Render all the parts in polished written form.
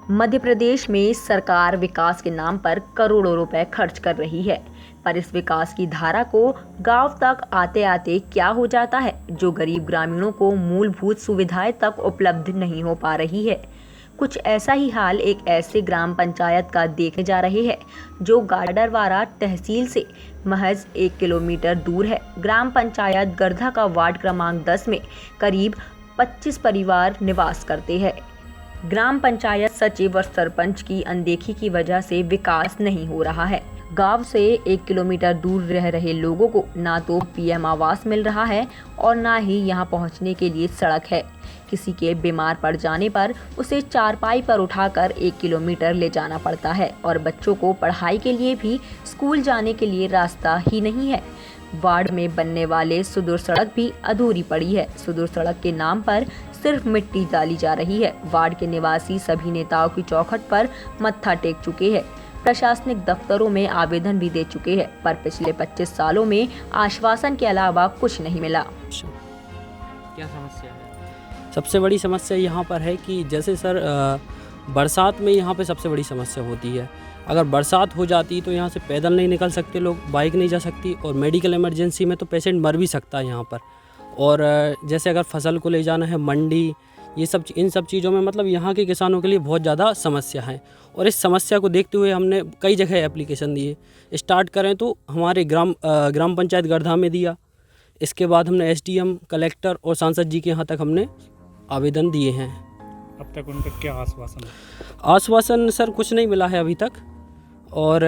मध्य प्रदेश में सरकार विकास के नाम पर करोड़ों रुपए खर्च कर रही है, पर इस विकास की धारा को गांव तक आते आते क्या हो जाता है, जो गरीब ग्रामीणों को मूलभूत सुविधाएं तक उपलब्ध नहीं हो पा रही है। कुछ ऐसा ही हाल एक ऐसे ग्राम पंचायत का देखे जा रहे हैं जो गाडरवारा तहसील से महज 1 किलोमीटर दूर है। ग्राम पंचायत गर्धा का वार्ड क्रमांक 10 में करीब 25 परिवार निवास करते हैं। ग्राम पंचायत सचिव और सरपंच की अनदेखी की वजह से विकास नहीं हो रहा है। गांव से 1 किलोमीटर दूर रह रहे लोगों को ना तो पीएम आवास मिल रहा है और ना ही यहां पहुंचने के लिए सड़क है। किसी के बीमार पड़ जाने पर उसे चारपाई पर उठाकर 1 किलोमीटर ले जाना पड़ता है और बच्चों को पढ़ाई के लिए भी स्कूल जाने के लिए रास्ता ही नहीं है। वार्ड में बनने वाले सुदूर सड़क भी अधूरी पड़ी है। सुदूर सड़क के नाम पर सिर्फ मिट्टी डाली जा रही है। वार्ड के निवासी सभी नेताओं की चौखट पर मत्था टेक चुके हैं, प्रशासनिक दफ्तरों में आवेदन भी दे चुके हैं, पर पिछले 25 सालों में आश्वासन के अलावा कुछ नहीं मिला। क्या समस्या है? सबसे बड़ी समस्या यहाँ पर है कि जैसे सर बरसात में यहाँ पे सबसे बड़ी समस्या होती है। अगर बरसात हो जाती तो यहाँ से पैदल नहीं निकल सकते लोग, बाइक नहीं जा सकती, और मेडिकल इमरजेंसी में तो पेशेंट मर भी सकता है यहाँ पर। और जैसे अगर फसल को ले जाना है मंडी, ये सब इन सब चीज़ों में मतलब यहाँ के किसानों के लिए बहुत ज़्यादा समस्या है। और इस समस्या को देखते हुए हमने कई जगह एप्लीकेशन दिए। स्टार्ट करें तो हमारे ग्राम पंचायत गर्धा में दिया, इसके बाद हमने एसडीएम, कलेक्टर और सांसद जी के यहाँ तक हमने आवेदन दिए हैं। अब तक उनका क्या आश्वासन है? आश्वासन सर कुछ नहीं मिला है अभी तक, और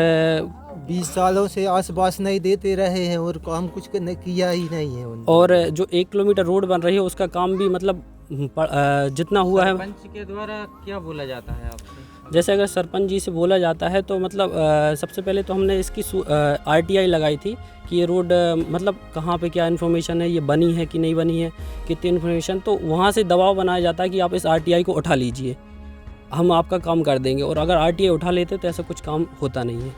20 सालों से आश्वास नहीं देते रहे हैं और काम कुछ किया ही नहीं है उन्होंने। और जो 1 किलोमीटर रोड बन रही है उसका काम भी मतलब जितना हुआ है। सरपंच के द्वारा क्या बोला जाता है आपसे? जैसे अगर सरपंच जी से बोला जाता है तो मतलब सबसे पहले तो हमने इसकी RTI लगाई थी कि ये रोड मतलब कहाँ पे क्या इन्फॉर्मेशन है, ये बनी है कि नहीं बनी है, कितनी इन्फॉर्मेशन, तो वहाँ से दबाव बनाया जाता है कि आप इस RTI को उठा लीजिए, हम आपका काम कर देंगे। और अगर RTI उठा लेते तो ऐसा कुछ काम होता नहीं है।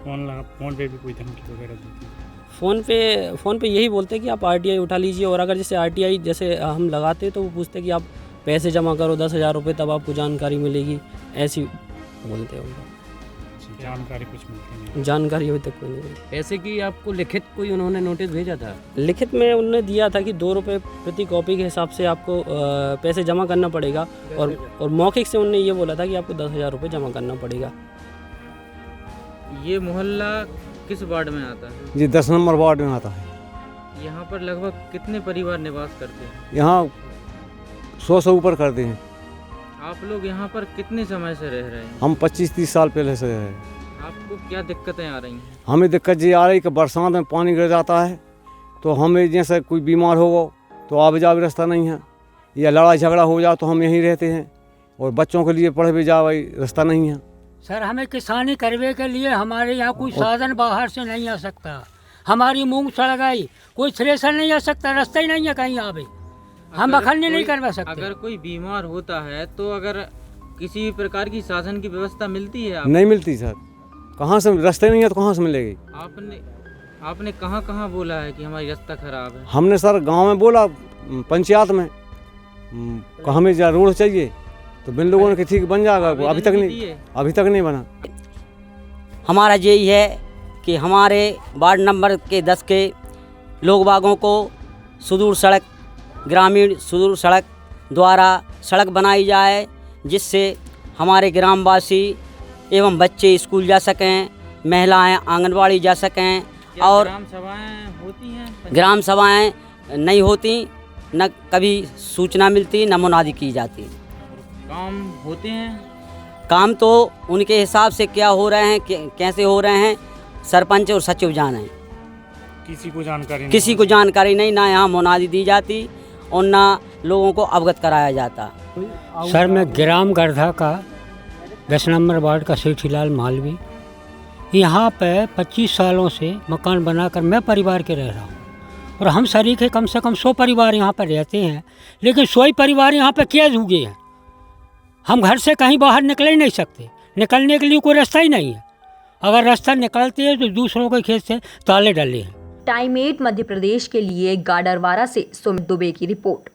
फोन पे भी कोई धमकी वगैरह देती है? फ़ोन पे यही बोलते हैं कि आप RTI उठा लीजिए, और अगर जैसे RTI जैसे हम लगाते तो वो पूछते हैं कि आप पैसे जमा करो 10,000 रुपये, तब आपको जानकारी मिलेगी, ऐसी बोलते हैं। जानकारी कुछ मिलती नहीं? जानकारी अभी तक कोई नहीं मिली। ऐसे कि आपको लिखित कोई उन्होंने नोटिस भेजा था? लिखित में उन्होंने दिया था कि 2 रुपये प्रति कॉपी के हिसाब से आपको पैसे जमा करना पड़ेगा, और मौखिक से उन्होंने ये बोला था कि आपको 10,000 रुपये जमा करना पड़ेगा। ये मोहल्ला किस वार्ड में आता है? जी 10 नंबर वार्ड में आता है। यहाँ पर लगभग कितने परिवार निवास करते हैं? यहाँ 100 से ऊपर करते हैं। आप लोग यहाँ पर कितने समय से रह रहे हैं? हम 25-30 साल पहले से हैं। आपको क्या दिक्कतें आ रही हैं? हमें दिक्कत ये आ रही कि बरसात में पानी गिर जाता है तो हमें जैसे कोई बीमार हो तो आवे जावे रास्ता नहीं है, या लड़ाई झगड़ा हो जाए तो हम यहीं रहते हैं, और बच्चों के लिए पढ़े भी जाए रास्ता नहीं है। सर हमें किसानी करने के लिए हमारे यहाँ कोई साधन बाहर से नहीं आ सकता। हमारी मूंग सड़ गई, कोई थ्रेसर नहीं आ सकता, रास्ता ही नहीं है कहीं आवे, हम बखरने नहीं करवा सकते। अगर कोई बीमार होता है तो अगर किसी भी प्रकार की साधन की व्यवस्था मिलती है? नहीं मिलती सर, कहाँ से रास्ते नहीं है तो कहाँ से मिलेगी? आपने कहाँ बोला है कि हमारी रास्ता खराब है? हमने सर गांव में बोला, पंचायत में, हमें जहाँ रोड चाहिए तो बिन लोगों ने ठीक बन जाएगा, अभी तक नहीं बना। हमारा यही है कि हमारे वार्ड नंबर के 10 के लोग बागों को सुदूर सड़क, ग्रामीण सुदूर सड़क द्वारा सड़क बनाई जाए, जिससे हमारे ग्रामवासी एवं बच्चे स्कूल जा सकें, महिलाएं आंगनबाड़ी जा सकें। और ग्राम सभाएं होती हैं? ग्राम सभाएं नहीं होती, न कभी सूचना मिलती, न मुनादी की जाती। काम होते हैं? काम तो उनके हिसाब से क्या हो रहे हैं, कैसे हो रहे हैं, सरपंच और सचिव जाने। किसी को जानकारी नहीं, ना यहाँ मुनादी दी जाती और ना लोगों को अवगत कराया जाता। सर मैं ग्राम गर्धा का 10 नंबर वार्ड का सेठीलाल मालवी, यहाँ पे 25 सालों से मकान बनाकर मैं परिवार के रह रहा हूँ, और हम शरीक है कम से कम 100 परिवार यहाँ पर रहते हैं, लेकिन 100 परिवार यहाँ पे कैद हो गए हैं। हम घर से कहीं बाहर निकल ही नहीं सकते, निकलने के लिए कोई रास्ता ही नहीं है। अगर रास्ता निकलते हैं तो दूसरों के खेत से ताले डाले हैं। टाइम 8 मध्य प्रदेश के लिए गाडरवारा से सुमित दुबे की रिपोर्ट।